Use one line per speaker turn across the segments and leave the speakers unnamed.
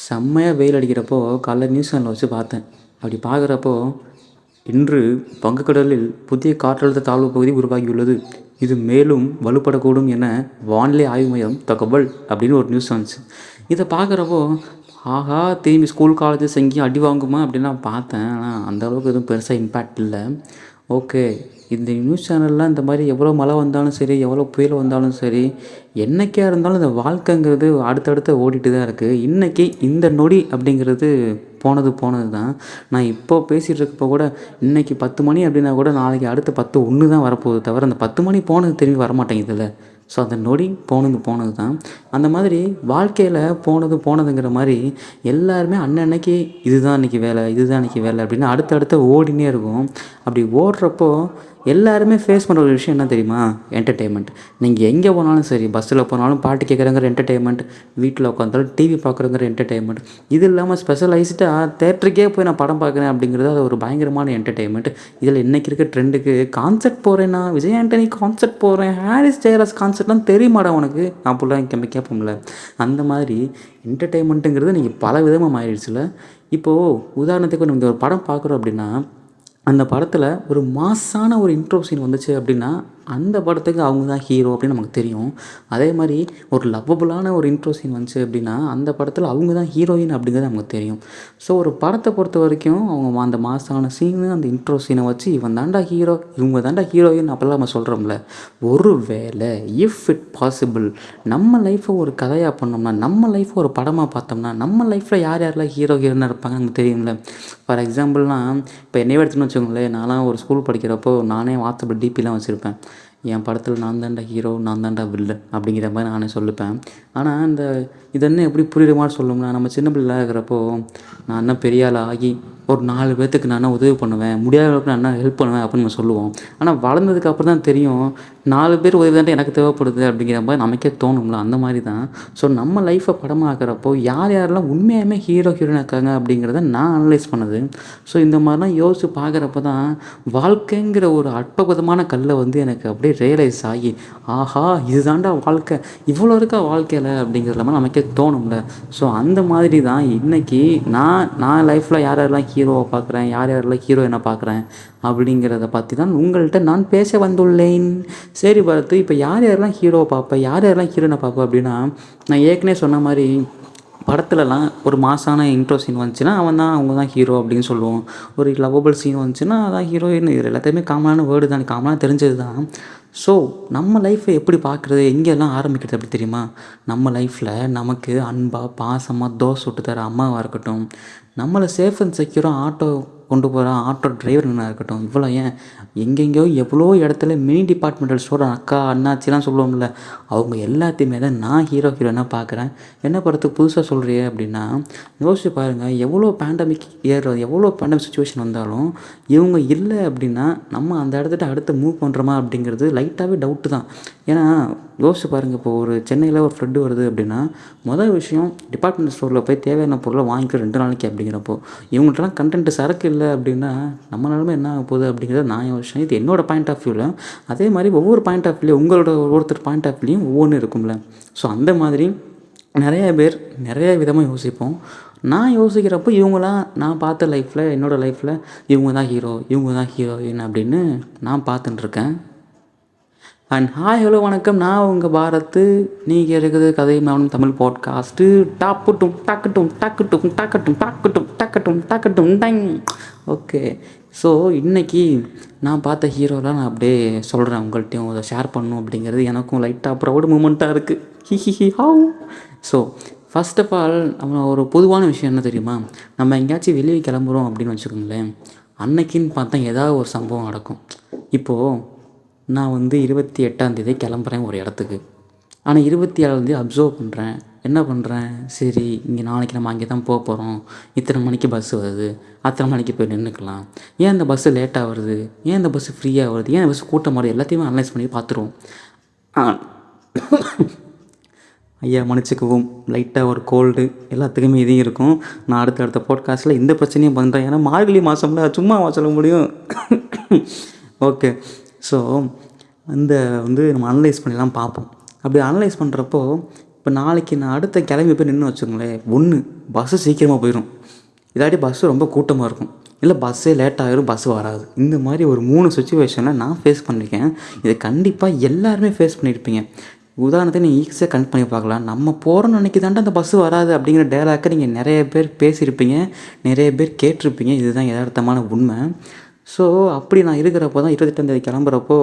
செம்மையாக வெயில் அடிக்கிறப்போ காலைல நியூஸ் சேனலில் வச்சு பார்த்தேன். அப்படி பார்க்குறப்போ, இன்று வங்கக்கடலில் புதிய காற்றழுத்த தாழ்வு பகுதி உருவாகியுள்ளது. இது மேலும் வலுப்படக்கூடும் என வானிலை ஆய்வு மையம் தகவல் அப்படின்னு ஒரு நியூஸ் வந்துச்சு. இதை பார்க்குறப்போ, ஆஹா திரும்பி ஸ்கூல் காலேஜஸ் எங்கேயும் அடி வாங்குமா அப்படின்னு நான் பார்த்தேன். ஆனால் அந்தளவுக்கு எதுவும் பெருசாக இம்பேக்ட் இல்லை. ஓகே, இந்த நியூஸ் சேனல்லாம் இந்த மாதிரி எவ்வளோ மழை வந்தாலும் சரி, எவ்வளோ புயல் வந்தாலும் சரி, என்னைக்கா இருந்தாலும் இந்த வாழ்க்கைங்கிறது அடுத்தடுத்து ஓடிட்டு தான் இருக்குது. இன்றைக்கி இந்த நொடி அப்படிங்கிறது போனது போனது தான். நான் இப்போ பேசிகிட்டு இருக்கப்போ கூட இன்றைக்கி 10 மணி அப்படின்னா கூட நாளைக்கு அடுத்து 10:01 தான் வரப்போகுது தவிர, அந்த 10 மணி போனது திரும்பி வரமாட்டேங்குதுல்ல. ஸோ அந்த நொடி போனது போனது தான். அந்த மாதிரி வாழ்க்கையில் போனது போனதுங்கிற மாதிரி எல்லாருமே அன்னன்னைக்கு இதுதான் இன்றைக்கி வேலை, இதுதான் இன்றைக்கி வேலை அப்படின்னு அடுத்தடுத்து ஓடினே இருக்கும். அப்படி ஓடுறப்போ எல்லாருமே ஃபேஸ் பண்ணுற ஒரு விஷயம் என்ன தெரியுமா? என்டர்டெயின்மெண்ட். நீங்கள் எங்கே போனாலும் சரி, பஸ்ஸில் போனாலும் பாட்டு கேட்குறங்கிற என்டர்டெயின்மெண்ட், வீட்டில் உட்காந்தாலும் டிவி பார்க்குறங்கிற என்டர்டெயின்மெண்ட், இது இல்லாமல் ஸ்பெஷலைஸ்டாக தேட்டருக்கே போய் நான் படம் பார்க்குறேன் அப்படிங்கிறது அது ஒரு பயங்கரமான என்டர்டெயின்மெண்ட். இதில் இன்றைக்கி இருக்க ட்ரெண்டுக்கு கான்சர்ட் போகிறேன்னா, விஜய் ஆண்டனி கான்சர்ட் போகிறேன், ஹாரிஸ் ஜெயராஜ் கான்சர்ட்லாம் தெரியுமாடா உனக்கு அப்படிலாம் கேட்போம்ல. அந்த மாதிரி என்டர்டெயின்மெண்ட்டுங்கிறது நீங்கள் பல விதமாக மாறிடுச்சுல. இப்போது உதாரணத்துக்கு நம்ம ஒரு படம் பார்க்குறோம் அப்படின்னா, அந்த படத்தில் ஒரு மாஸான ஒரு இன்ட்ரோ சீன் வந்துச்சு அப்படின்னா, அந்த படத்துக்கு அவங்க தான் ஹீரோ அப்படின்னு நமக்கு தெரியும். அதே மாதிரி ஒரு லவ்வபுளான ஒரு இன்ட்ரோ சீன் வந்துச்சு அப்படின்னா, அந்த படத்தில் அவங்க தான் ஹீரோயின் அப்படிங்கிறது நமக்கு தெரியும். ஸோ ஒரு படத்தை பொறுத்த வரைக்கும் அவங்க அந்த மாஸான சீனு, அந்த இன்ட்ரோ சீனை வச்சு இவன் தாண்டா ஹீரோ, இவங்க தாண்டா ஹீரோயின் அப்படிலாம் நம்ம சொல்கிறோம்ல. ஒரு வேளை இஃப் இட் பாசிபிள் நம்ம லைஃப்பை ஒரு கதையாக பண்ணோம்னா, நம்ம லைஃப்பை ஒரு படமாக பார்த்தோம்னா, நம்ம லைஃப்பில் யார் யாரெல்லாம் ஹீரோ ஹீரோனாக இருப்பாங்க நமக்கு தெரியும்ல. ஃபார் எக்ஸாம்பிள்லாம் இப்போ என்னையே எடுத்துன்னு வச்சுக்கோங்களேன், நான்லாம் ஒரு ஸ்கூல் படிக்கிறப்போ நானே வாட்ஸ்அப்பில் டிபிலாம் வச்சுருப்பேன். என் படத்தில் நான் தாண்டா ஹீரோ, நான் தாண்டா வில்லன் அப்படிங்கிற மாதிரி நானே சொல்லிப்பேன். ஆனால் இது என்ன எப்படி புரியுற மாதிரி சொல்லணும்னா, நம்ம சின்ன பிள்ளைலாம் இருக்கிறப்போ நான் என்ன பெரிய ஆள் ஆகி ஒரு 4 பேர்த்துக்கு நான் உதவி பண்ணுவேன், முடியாத அளவுக்கு நான் ஹெல்ப் பண்ணுவேன் அப்படின்னு நம்ம சொல்லுவோம். ஆனால் வளர்ந்ததுக்கு அப்புறம் தான் தெரியும் 4 பேர் உதவி தாண்டா எனக்கு தேவைப்படுது அப்படிங்கிற மாதிரி நமக்கே தோணும்ல. அந்த மாதிரி தான். ஸோ நம்ம லைஃப்பை படமாக்குறப்போ யார் யாரெல்லாம் உண்மையாலுமே ஹீரோ ஹீரோயின் இருக்காங்க அப்படிங்கிறத நான் அனலைஸ் பண்ணுது. ஸோ இந்த மாதிரிலாம் யோசித்து பார்க்குறப்ப தான் வாழ்க்கைங்கிற ஒரு அற்புதமான கல்லை எனக்கு அப்படியே ரியலைஸ் ஆகி, ஆஹா இதுதாண்டா வாழ்க்கை, இவ்வளோ இருக்கா வாழ்க்கையில் அப்படிங்கிற மாதிரி நமக்கே தோணும்ல. ஸோ அந்த மாதிரி தான் இன்றைக்கி நான் லைஃப்பில் யார் யாரெல்லாம் ஹீரோவை பார்க்குறேன், யார் யாரெல்லாம் ஹீரோயினை பார்க்குறேன் அப்படிங்கிறத பற்றி தான் உங்கள்கிட்ட நான் பேச வந்துள்ளேன். சரி பரத்து, இப்போ யார் யாரெல்லாம் ஹீரோவை பார்ப்பேன், யார் யாரெல்லாம் ஹீரோயினை பார்ப்பேன் அப்படின்னா, நான் ஏற்கனவே சொன்ன மாதிரி படத்துலலாம் ஒரு மாஸான இன்ட்ரோ சீன் வந்துச்சுன்னா அவங்க தான் ஹீரோ அப்படின்னு சொல்லுவோம். ஒரு லவ்வபிள் சீன் வந்துச்சுன்னா அதான் ஹீரோயின். இது எல்லாத்தையுமே காமனான வேர்டு தான், காமனாக தெரிஞ்சது தான். ஸோ நம்ம லைஃப்பை எப்படி பார்க்குறது, எங்கெல்லாம் ஆரம்பிக்கிறது அப்படி தெரியுமா? நம்ம லைஃப்பில் நமக்கு அன்பாக பாசமாக தோசை சுட்டு தர அம்மாவாக இருக்கட்டும், நம்மளை சேஃப் அண்ட் செக்யூராக ஆட்டோ கொண்டு போகிற ஆட்டோ டிரைவர்னா இருக்கட்டும், இவ்வளோ ஏன் எங்கெங்கேயோ எவ்வளோ இடத்துல மினி டிபார்ட்மெண்டல் ஸ்டோர் அக்கா அண்ணாச்சிலாம் சொல்லுவோம்ல, அவங்க எல்லாத்தையுமே தான் நான் ஹீரோயினாக பார்க்குறேன். என்ன படத்துக்கு புதுசாக சொல்கிறியே அப்படின்னா, யோசிச்சு பாருங்கள், எவ்வளோ பேண்டமிக் எவ்வளோ பேண்டமிக் சுச்சுவேஷன் வந்தாலும் இவங்க இல்லை அப்படின்னா நம்ம அந்த இடத்துட்ட அடுத்து மூவ் பண்ணுறோமா அப்படிங்கிறது லைட்டாகவே டவுட்டு தான். ஏன்னா யோசிச்சு பாருங்கள், இப்போ ஒரு சென்னையில் ஒரு ஃப்ளட்டு வருது அப்படின்னா மொதல் விஷயம் டிபார்ட்மெண்ட் ஸ்டோரில் போய் தேவையான பொருளை வாங்கிக்க 2 நாளைக்கு அப்படிங்கிறப்போ, இவங்கள்ட்டலாம் கண்டென்ட் சரக்கு இல்லை அப்படின்னா நம்ம நிலமை என்ன ஆக போகுது அப்படிங்கிறத நான் யோசிச்சேன். இது என்னோடய பாயிண்ட் ஆஃப் வியூவில். அதே மாதிரி ஒவ்வொரு பாயிண்ட் ஆஃப் வியூலையும் உங்களோட ஒருத்தர் பாயிண்ட் ஆஃப் வியூலையும் ஒவ்வொன்று இருக்கும்ல. ஸோ அந்த மாதிரி நிறைய பேர் நிறைய விதமாக யோசிப்போம். நான் யோசிக்கிறப்போ இவங்களாம் நான் பார்த்த லைஃப்பில், என்னோடய லைஃப்பில் இவங்க தான் ஹீரோ, இவங்க தான் ஹீரோயின் அப்படின்னு நான் பார்த்துட்டுருக்கேன். அண்ட் ஹாய் ஹலோ வணக்கம், நான் உங்கள் பாரத்து. நீங்கள் இருக்குது கதை மௌனம் தமிழ் பாட்காஸ்ட்டு. டாப்புட்டும் டக்குட்டும் டக்குட்டும் டக்கட்டும் டாக்கட்டும் டக்கட்டும் டக்கட்டும் டைம். ஓகே, ஸோ இன்றைக்கி நான் பார்த்த ஹீரோலாம் நான் அப்படியே சொல்கிறேன் உங்கள்கிட்டையும், அதை ஷேர் பண்ணணும் அப்படிங்கிறது எனக்கும் லைட்டாக ப்ரௌட் மூமெண்ட்டாக இருக்குது. He have. So first of all நம்ம ஒரு பொதுவான விஷயம் என்ன தெரியுமா? நம்ம எங்கேயாச்சும் வெளியே கிளம்புறோம் அப்படின்னு வச்சுக்கோங்களேன், அன்னைக்குன்னு பார்த்தா ஏதாவது ஒரு சம்பவம் நடக்கும். இப்போது நான் 28ஆம் தேதி கிளம்புறேன் ஒரு இடத்துக்கு. ஆனால் 27ஆம் தேதி அப்சர்வ் பண்ணுறேன். என்ன பண்ணுறேன், சரி இங்கே நாளைக்கு நம்ம அங்கே தான் போகிறோம், இத்தனை மணிக்கு பஸ்ஸு வருது, அத்தனை மணிக்கு போய் நின்றுக்கலாம், ஏன் இந்த பஸ்ஸு லேட்டாக வருது, ஏன் இந்த பஸ்ஸு ஃப்ரீயாக வருது, ஏன் இந்த பஸ்ஸு கூட்டம் வருது, எல்லாத்தையுமே அனலைஸ் பண்ணி பார்த்துருவோம். ஐயா மன்னிச்சுக்கவும், லைட்டாக ஒரு கோல்டு எல்லாத்துக்குமே இதையும் இருக்கும். நான் அடுத்த பாட்காஸ்ட்டில் இந்த பிரச்சனையும் பண்ணுறேன். ஏன்னா மார்கழி மாதம்ல சும்மாவா சொல்ல முடியும். ஓகே, ஸோ நம்ம அனலைஸ் பண்ணிலாம் பார்ப்போம். அப்படி அனலைஸ் பண்ணுறப்போ இப்போ நாளைக்கு நான் அடுத்த கிளம்பி போய் நின்று வச்சுக்கோங்களேன், ஒன்று பஸ்ஸு சீக்கிரமாக போயிடும், இல்லாட்டி பஸ்ஸு ரொம்ப கூட்டமாக இருக்கும், இல்லை பஸ்ஸே லேட் ஆகிரும், பஸ்ஸு வராது. இந்த மாதிரி ஒரு 3 சிச்சுவேஷனை நான் ஃபேஸ் பண்ணியிருக்கேன். இதை கண்டிப்பாக எல்லாருமே ஃபேஸ் பண்ணியிருப்பீங்க. உதாரணத்துக்கு நீங்கள் ஈஸியாக கனெக்ட் பண்ணி பார்க்கலாம். நம்ம போகிறோன்னு அன்றைக்கி தாண்டா அந்த பஸ்ஸு வராது அப்படிங்கிற டயலாக்கை நீங்கள் நிறைய பேர் பேசியிருப்பீங்க, நிறைய பேர் கேட்டிருப்பீங்க. இதுதான் யதார்த்தமான உண்மை. ஸோ அப்படி நான் இருக்கிறப்போ தான் 28ஆந்தேதி கிளம்புறப்போ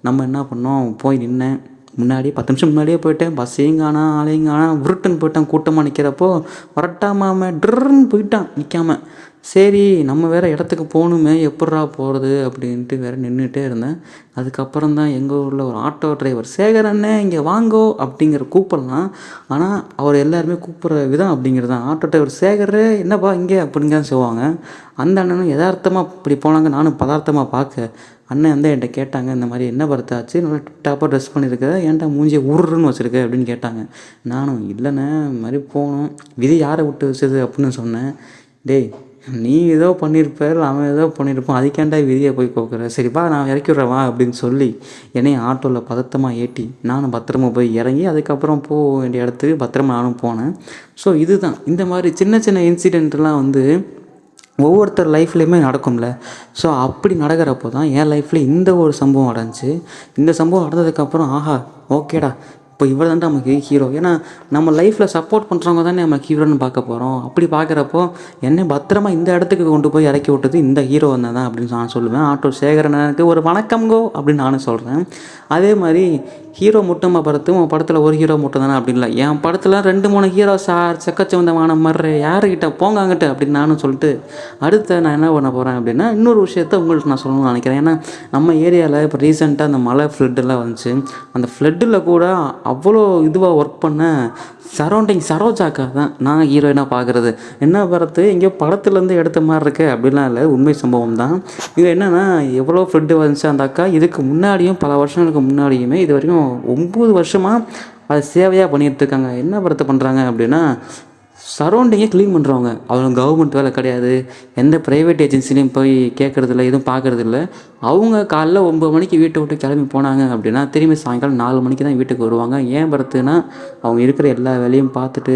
நம்ம என்ன பண்ணோம், போய் நின்னேன். முன்னாடி 10 நிமிஷம் முன்னாடியே போயிட்டேன். பஸ்ஸையும் காணோம், ஆளையும் காணோம், உருட்டுன்னு போயிட்டான். கூட்டமாக நிற்கிறப்போ வரட்டாமாம ட்ருன்னு போயிட்டான் நிற்காம. சரி நம்ம வேறு இடத்துக்கு போகணுமே, எப்புட்றா போகிறது அப்படின்ட்டு வேறு நின்றுட்டே இருந்தேன். அதுக்கப்புறம் தான் எங்கள் ஊரில் ஒரு ஆட்டோ டிரைவர், சேகர் அண்ணே இங்கே வாங்கோ அப்படிங்கிற கூப்பிடலாம். ஆனால் அவர் எல்லாருமே கூப்பிட்ற விதம் அப்படிங்கிறது தான், ஆட்டோ டிரைவர் சேகர் என்னப்பா இங்கே அப்படிங்க தான் சொல்லுவாங்க. அந்த அண்ணனும் யதார்த்தமாக இப்படி போனாங்க. நானும் பதார்த்தமாக பார்க்க அண்ணன் வந்து என்கிட்ட கேட்டாங்க, இந்த மாதிரி என்ன பர்த்தாச்சு, நல்லா டாப்பாக ட்ரெஸ் பண்ணியிருக்க, ஏன்டா மூஞ்சியை உருன்னு வச்சுருக்க அப்படின்னு கேட்டாங்க. நானும் இல்லைண்ணே இந்த மாதிரி போகணும், விதி யாரை விட்டு வச்சது அப்படின்னு சொன்னேன். டேய் நீ ஏதோ பண்ணியிருப்ப, அவன் ஏதோ பண்ணியிருப்பான், அதுக்கேண்டா விதியை போய் கோக்குற, சரிப்பா நான் இறக்கி விட்றவா அப்படின்னு சொல்லி என்னையும் ஆட்டோவில் பதட்டமாக ஏற்றி நானும் பத்திரமா போய் இறங்கி அதுக்கப்புறம் போக வேண்டிய இடத்துக்கு பத்திரமா நானும் போனேன். ஸோ இதுதான், இந்த மாதிரி சின்ன சின்ன இன்சிடெண்ட்லாம் வந்து ஒவ்வொருத்தர் லைஃப்லேயுமே நடக்கும்ல. ஸோ அப்படி நடக்கிறப்போ தான் என் லைஃப்பில் இந்த ஒரு சம்பவம் நடந்துச்சு. இந்த சம்பவம் நடந்ததுக்கப்புறம் ஆஹா ஓகேடா, இப்போ இவர் தான் நமக்கு ஹீரோ. ஏன்னா நம்ம லைஃப்பில் சப்போர்ட் பண்ணுறவங்க தானே நம்ம ஹீரோன்னு பார்க்க போகிறோம். அப்படி பார்க்குறப்போ என்னை பத்திரமா இந்த இடத்துக்கு கொண்டு போய் இறக்கி விட்டது இந்த ஹீரோ வந்தால் தான் அப்படின்னு நான் சொல்லுவேன். ஆட்டோ சேகரனுக்கு ஒரு வணக்கம்கோ அப்படின்னு நானும் சொல்கிறேன். அதே மாதிரி ஹீரோ மட்டுமா படத்தும் உன் படத்தில் ஒரு ஹீரோ மட்டும் தானே அப்படி இல்லை, என் படத்தில் 2-3 ஹீரோ சார், செக்கச்சவந்தமான மர்ற யாருக்கிட்ட போங்க அங்கிட்ட அப்படின்னு நானும் சொல்லிட்டு அடுத்த நான் என்ன பண்ண போகிறேன் அப்படின்னா இன்னொரு விஷயத்த உங்களுக்கு நான் சொல்லணும்னு நினைக்கிறேன். ஏன்னா நம்ம ஏரியாவில் இப்போ ரீசெண்டாக அந்த மழை ஃப்ளட்டெல்லாம் வந்துச்சு. அந்த ஃப்ளட்டில் கூட அவ்வளோ இதுவாக ஒர்க் பண்ண சரௌண்டிங் சரோஜாக்கா தான் நான் ஹீரோயினாக பார்க்குறது. என்ன படத்து எங்கேயோ படத்துலேருந்து எடுத்த மாதிரி இருக்கு அப்படிலாம் இல்லை, உண்மை சம்பவம் தான் இது. என்னென்னா எவ்வளோ ஃப்ளட்டு வந்துச்சு அந்த அக்கா, இதுக்கு முன்னாடியும் பல வருஷங்களுக்கு முன்னாடியுமே இது வரைக்கும் 9 வருஷமாக அது சேவையாக பண்ணிகிட்ருக்காங்க. என்ன படத்தை பண்ணுறாங்க அப்படின்னா சரௌண்டிங்கே க்ளீன் பண்ணுறவங்க. அவங்க கவர்மெண்ட் வேலை கிடையாது, எந்த ப்ரைவேட் ஏஜென்சிலையும் போய் கேட்குறதில்ல, எதுவும் பார்க்குறதில்ல. அவங்க காலைல 9 மணிக்கு வீட்டை விட்டு கிளம்பி போனாங்க அப்படின்னா திரும்பி சாயங்காலம் 4 மணிக்கு தான் வீட்டுக்கு வருவாங்க. ஏன் படத்துனா அவங்க இருக்கிற எல்லா வேலையும் பார்த்துட்டு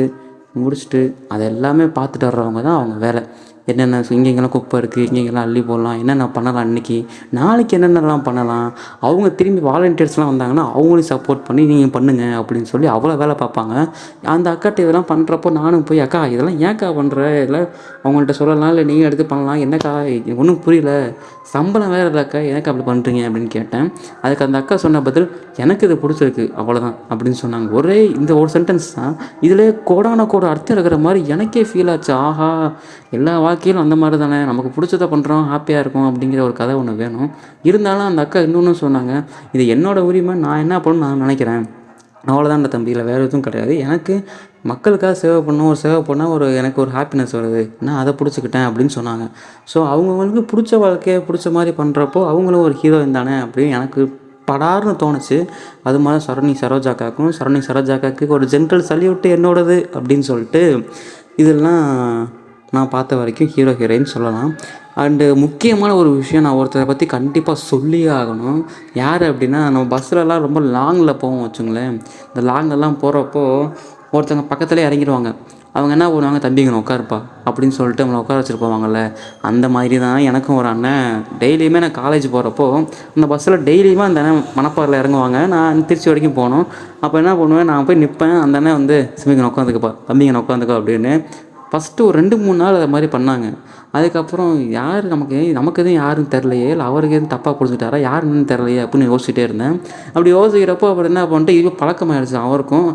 முடிச்சுட்டு அதை எல்லாமே பார்த்துட்டு வர்றவங்க தான் அவங்க வேலை. என்னென்ன இங்கெங்கெல்லாம் குப்பை இருக்குது, இங்கெங்கெல்லாம் அள்ளி போடலாம், என்னென்ன பண்ணலாம், அன்றைக்கி நாளைக்கு என்னென்னலாம் பண்ணலாம். அவங்க திரும்பி வாலண்டியர்ஸ்லாம் வந்தாங்கன்னா அவங்களையும் சப்போர்ட் பண்ணி நீங்கள் பண்ணுங்கள் அப்படின்னு சொல்லி அவ்வளோ வேலை பார்ப்பாங்க. அந்த அக்காட்ட இதெல்லாம் பண்ணுறப்போ நானும் போய் அக்கா இதெல்லாம் ஏன்க்கா பண்ணுற, இல்லை அவங்கள்ட்ட சொல்லலாம், இல்லை நீங்கள் எடுத்து பண்ணலாம், என்னக்கா ஒன்றும் புரியல, சம்பளம் வேறு இல்லைக்கா எனக்கு அப்படி பண்ணுறீங்க அப்படின்னு கேட்டேன். அதுக்கு அந்த அக்கா சொன்ன பதில் எனக்கு இது பிடிச்சிருக்கு அவ்வளோதான் அப்படின்னு சொன்னாங்க. ஒரே இந்த ஒரு சென்டென்ஸ் தான் இதில் கோடான கோடு அர்த்தம் இருக்கிற மாதிரி எனக்கே ஃபீல் ஆச்சு. ஆஹா, எல்லா வாழ்க்கையிலும் அந்த மாதிரி தானே, நமக்கு பிடிச்சதை பண்ணுறோம், ஹாப்பியாக இருக்கும் அப்படிங்கிற ஒரு கதை ஒன்று வேணும். இருந்தாலும் அந்த அக்கா இன்னொன்று சொன்னாங்க, இது என்னோடய உரிமை, நான் என்ன பண்ணணும்னு நான் நினைக்கிறேன், அவ்வளோதான் தம்பி, இல்லை வேறு எதுவும் கிடையாது. எனக்கு மக்களுக்காக சேவை பண்ணணும், ஒரு சேவை பண்ணால் எனக்கு ஒரு ஹாப்பினஸ் வருது, நான் அதை பிடிச்சிக்கிட்டேன் அப்படின்னு சொன்னாங்க. ஸோ அவங்கவுங்களுக்கு பிடிச்ச வாழ்க்கையை பிடிச்ச மாதிரி பண்ணுறப்போ அவங்களும் ஒரு ஹீரோயின் தானே அப்படின்னு எனக்கு படார்னு தோணுச்சு. அது மாதிரி சரௌண்டிங் சரோஜாக்காவுக்கு ஒரு ஜென்ரல் சல்யூட்டு என்னோடது அப்படின்னு சொல்லிட்டு இதெல்லாம் நான் பார்த்த வரைக்கும் ஹீரோ ஹீரோயின் சொல்லலாம். அண்டு முக்கியமான ஒரு விஷயம் நான் ஒருத்தரை பற்றி கண்டிப்பாக சொல்லியே ஆகணும். யார் அப்படின்னா, நம்ம பஸ்ஸிலலாம் ரொம்ப லாங்கில் போவோம் வச்சுங்களேன். இந்த லாங்லலாம் போகிறப்போ ஒருத்தவங்க பக்கத்துலேயே இறங்கிடுவாங்க. அவங்க என்ன பண்ணுவாங்க, தம்பிங்க உட்காருப்பா அப்படின்னு சொல்லிட்டு நம்மளை உட்கார வச்சுட்டு போவாங்கள்ல. அந்த மாதிரி தான் எனக்கும் ஒரு அண்ணன், டெய்லியுமே நான் காலேஜ் போகிறப்போ அந்த பஸ்ஸில் டெய்லியுமே அந்த அண்ணன் மணப்பாறையில் இறங்குவாங்க. நான் திருச்சி வரைக்கும் போகணும். அப்போ என்ன பண்ணுவேன், நான் போய் நிற்பேன். அந்த அண்ணன் வந்து சிமிங்க உட்காந்துக்கப்பா, தம்பிங்க உட்காந்துக்கோ அப்படின்னு ஃபஸ்ட்டு ஒரு 2-3 நாள் அதை மாதிரி பண்ணாங்க. அதுக்கப்புறம் நமக்கு எதுவும் யாருன்னு தெரிலையே, இல்லை அவருக்கு எதுவும் தப்பாக புரிஞ்சுக்கிட்டாரா, யாருன்னு தெரிலையே அப்படின்னு யோசிச்சுட்டே இருந்தேன். அப்படி யோசிக்கிறப்போ அவர் என்ன பண்ணிட்டு இது பழக்கமாகிடுச்சு அவருக்கும்.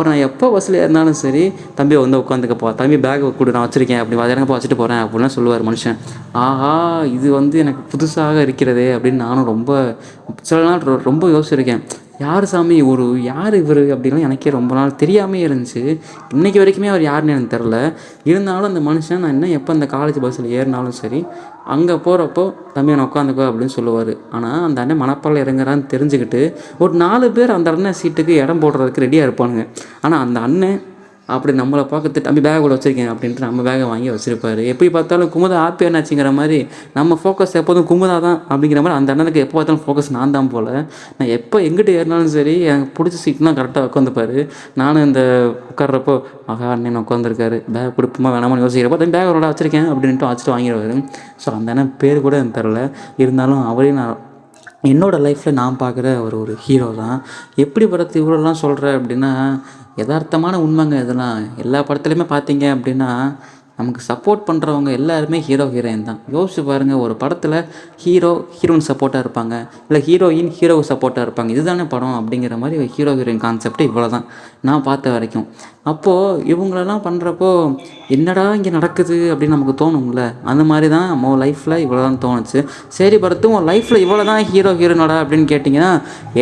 நான் எப்போ பஸ்ஸில் இருந்தாலும் சரி, தம்பி வந்து உட்காந்துக்கப்பா, தம்பி பேக் கொடு நான் வச்சுருக்கேன், அப்படி இறங்கப்பா வச்சுட்டு போகிறேன் அப்படின்லாம் சொல்லுவார் மனுஷன். ஆஹா, இது வந்து எனக்கு புதுசாக இருக்கிறதே அப்படின்னு நானும் சில நாள் ரொம்ப யோசிச்சிருக்கேன். யார் சாமி யார் இவர் அப்படின்லாம் எனக்கே ரொம்ப நாள் தெரியாமே இருந்துச்சு. இன்றைக்கி வரைக்குமே அவர் யாருன்னு எனக்கு தெரில. இருந்தாலும் அந்த மனுஷன் நான் இன்னும் எப்போ அந்த காலேஜ் பஸ்ஸில் ஏறினாலும் சரி, அங்கே போகிறப்போ தம்பி நான் உட்காந்துக்கோ அப்படின்னு சொல்லுவார். ஆனால் அந்த அண்ணன் மணப்பாறையில் இறங்குறான்னு தெரிஞ்சுக்கிட்டு ஒரு 4 பேர் அந்த அண்ணன் சீட்டுக்கு இடம் போடுறதுக்கு ரெடியாக இருப்பானுங்க. ஆனால் அந்த அண்ணன் அப்படி நம்மளை பார்க்கறது தம்பி பேக் கூட வச்சுருக்கேன் அப்படின்ட்டு நம்ம பேக்கை வாங்கி வச்சுருப்பாரு. எப்படி பார்த்தாலும் குமுதா ஹாப்பி என்னாச்சுங்கிற மாதிரி நம்ம ஃபோக்கஸ் எப்போதும் குமுதா தான் அப்படிங்கிற மாதிரி அந்த அண்ணனுக்கு எப்போ பார்த்தாலும் ஃபோக்கஸ் நான் தான் போல். நான் எப்போ எங்கிட்ட ஏறினாலும் சரி எனக்கு பிடிச்ச சீட்னா கரெக்டாக உட்காந்துப்பார். நானும் இந்த உட்கார்றப்போ ஆகா அண்ணன் உட்காந்துருக்காரு பேக் கொடுப்போமா வேணாமான்னு யோசிக்கிறப்போ அந்த பேக் அவரோட வச்சுருக்கேன் அப்படின்ட்டு வச்சுட்டு வாங்கிடுவார். ஸோ அந்த அண்ணன் பேர் கூட எனக்கு தெரில, இருந்தாலும் அவரையும் நான் என்னோடய லைஃப்பில் நான் பார்க்குற ஒரு ஹீரோ தான். எப்படி படத்து இவ்வளோலாம் சொல்கிறேன் அப்படின்னா யதார்த்தமான உண்மைங்க இதெல்லாம். எல்லா படத்துலையுமே பார்த்தீங்க அப்படின்னா நமக்கு சப்போர்ட் பண்ணுறவங்க எல்லாருமே ஹீரோ ஹீரோயின் தான். யோசிச்சு பாருங்கள், ஒரு படத்தில் ஹீரோயின் சப்போர்ட்டாக இருப்பாங்க, இல்லை ஹீரோவுக்கு சப்போர்ட்டாக இருப்பாங்க. இதுதானே படம் அப்படிங்கிற மாதிரி ஹீரோ ஹீரோயின் கான்செப்ட் இவ்வளோ தான் நான் பார்த்த வரைக்கும். அப்போது இவங்களெல்லாம் பண்ணுறப்போ என்னடா இங்கே நடக்குது அப்படின்னு நமக்கு தோணும்ல. அந்த மாதிரி தான் நம்ம லைஃப்பில் இவ்வளோ தான் தோணுச்சு. சரி படத்தும் உன் லைஃப்பில் இவ்வளோ தான் ஹீரோயினோட அப்படின்னு கேட்டிங்கன்னா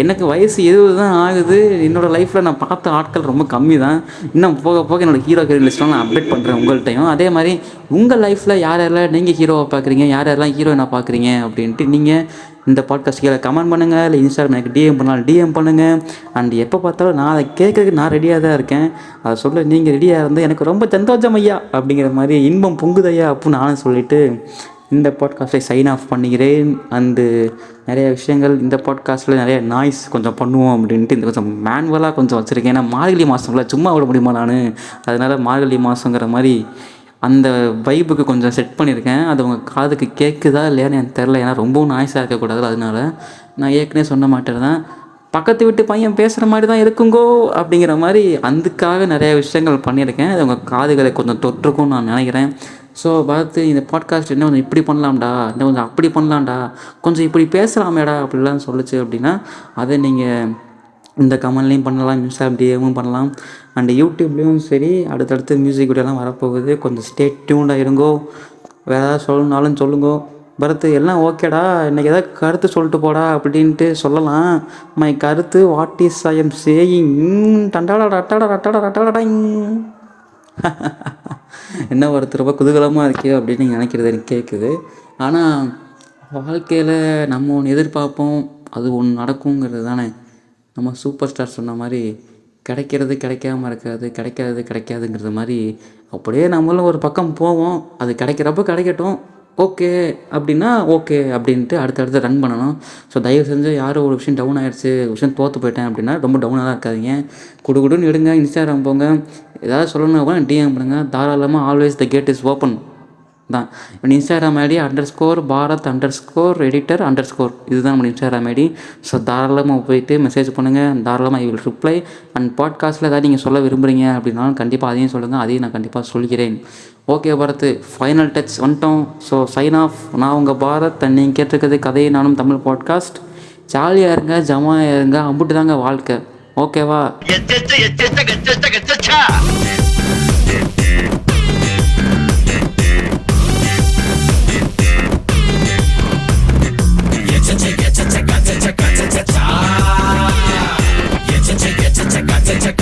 எனக்கு வயசு 20 தான் ஆகுது. என்னோடய லைஃப்பில் நான் பார்த்த ஆட்கள் ரொம்ப கம்மி தான். இன்னும் போக போக என்னோடய ஹீரோயின் லிஸ்ட்லாம் நான் அப்டேட் பண்ணுறேன் உங்கள்கிட்டையும். அதே மாதிரி உங்கள் லைஃப்பில் யார் யாரெல்லாம் நீங்கள் ஹீரோவை பார்க்குறீங்க, யார் யாரெல்லாம் ஹீரோயினாக பார்க்குறீங்க அப்படின்ட்டு நீங்கள் இந்த பாட்காஸ்ட் கீழே கமெண்ட் பண்ணுங்கள், இல்லை இன்ஸ்டாகிராம் எனக்கு டிஎம் பண்ணாலும் டிஎம் பண்ணுங்கள். அண்ட் எப்போ பார்த்தாலும் நான் அதை கேட்குறதுக்கு நான் ரெடியாக தான் இருக்கேன். அதை சொல்ல நீங்கள் ரெடியாக இருந்து எனக்கு ரொம்ப சந்தோஷம் ஐயா அப்படிங்கிற மாதிரி இன்பம் பொங்குதையா அப்படின்னு நானும் சொல்லிவிட்டு இந்த பாட்காஸ்ட்டை சைன் ஆஃப் பண்ணிக்கிறேன். அண்டு நிறைய விஷயங்கள் இந்த பாட்காஸ்ட்டில் நிறைய நாய்ஸ் கொஞ்சம் பண்ணுவோம் அப்படின்ட்டு இந்த கொஞ்சம் மேனுவலாக கொஞ்சம் வச்சுருக்கேன். ஏன்னா மார்கழி மாதம்ல சும்மா விட முடியுமா நான், அதனால் மார்கழி மாதங்கிற மாதிரி அந்த வைப்புக்கு கொஞ்சம் செட் பண்ணியிருக்கேன். அது உங்கள் காதுக்கு கேட்குதா இல்லையான்னு எனக்கு தெரில, ஏன்னா ரொம்பவும் நாய்ஸாக இருக்கக்கூடாது. அதனால நான் ஏற்கனவே சொன்ன மாட்டேன் தான் பக்கத்து வீட்டு பையன் பேசுகிற மாதிரி தான் இருக்குங்கோ அப்படிங்கிற மாதிரி அதுக்காக நிறைய விஷயங்கள் பண்ணியிருக்கேன். அது உங்கள் காதுகளை கொஞ்சம் தொற்றுக்கும்னு நான் நினைக்கிறேன். ஸோ பார்த்து இந்த பாட்காஸ்ட் இன்னும் கொஞ்சம் இப்படி பண்ணலாம்டா, இன்னும் கொஞ்சம் அப்படி பண்ணலாம்டா, கொஞ்சம் இப்படி பேசலாமேடா அப்படிலாம் சொல்லிச்சு அப்படின்னா அதை நீங்கள் இந்த கமெண்ட்லேயும் பண்ணலாம், இன்ஸ்டாகிராம் டிஎம்மும் பண்ணலாம். அண்ட் யூடியூப்லேயும் சரி அடுத்தடுத்து மியூசிக் வீடியோலாம் வரப்போகுது. கொஞ்சம் ஸ்டே டியூன்டாக இருங்கோ. வேறு ஏதாவது சொல்லணுனாலும் சொல்லுங்கோ. பரத்து எல்லாம் ஓகேடா, இன்றைக்கி எதாவது கருத்து சொல்லிட்டு போடா அப்படின்ட்டு சொல்லலாம். மை கருத்து what is I am saying டண்டாடா ரட்டாடா ரட்டாடா ரட்டாடா என்ன ஒருத்தர் ரொம்ப குதூகலமாக இருக்கே அப்படின்னு நீங்கள் நினைக்கிறது எனக்கு கேட்குது. ஆனால் வாழ்க்கையில் நம்ம ஒன்று எதிர்பார்ப்போம், அது ஒன்று நடக்குங்கிறது தானே. நம்ம சூப்பர் ஸ்டார் சொன்ன மாதிரி கிடைக்கிறது கிடைக்காம இருக்காது, கிடைக்காது கிடைக்காதுங்கிறது மாதிரி அப்படியே நம்மளும் ஒரு பக்கம் போவோம். அது கிடைக்கிறப்ப கிடைக்கட்டும், ஓகே அப்படின்னா ஓகே அப்படின்ட்டு அடுத்தடுத்து ரன் பண்ணணும். ஸோ தயவு செஞ்சு யாரும் ஒரு விஷயம் டவுன் ஆகிடுச்சு, ஒரு விஷயம் தோற்று போயிட்டேன் அப்படின்னா ரொம்ப டவுனாக தான் இருக்காதிங்க. குடுன்னு எடுங்க, இன்ஸ்டாகிராம் போங்க, ஏதாவது சொல்லணும் கூட டிஎம் பண்ணுங்கள். தாராளமாக always the gate is open தான். இப்போ இன்ஸ்டாகிராம் ஐடி _பாரத்_எடிட்டர்_, இதுதான் நம்ம இன்ஸ்டாகிராம் ஐடி. ஸோ தாராளமாக போயிட்டு மெசேஜ் பண்ணுங்கள், தாராளமாக ஐ வில் ரிப்ளை. அண்ட் பாட்காஸ்ட்டில் ஏதாவது நீங்கள் சொல்ல விரும்புகிறீங்க அப்படின்னாலும் கண்டிப்பாக அதையும் சொல்லுங்கள், அதையும் நான் கண்டிப்பாக சொல்கிறேன். ஓகே பாரத், ஃபைனல் டச் வந்துட்டோம். So sign off. நான் உங்கள் பாரத், நீங்கள் கேட்டிருக்கிறது கதையை நானும் தமிழ் பாட்காஸ்ட். ஜாலியாக இருங்க, ஜமாயாக இருங்க, அம்புட்டு தாங்க வாழ்க்கை. ஓகேவா? Check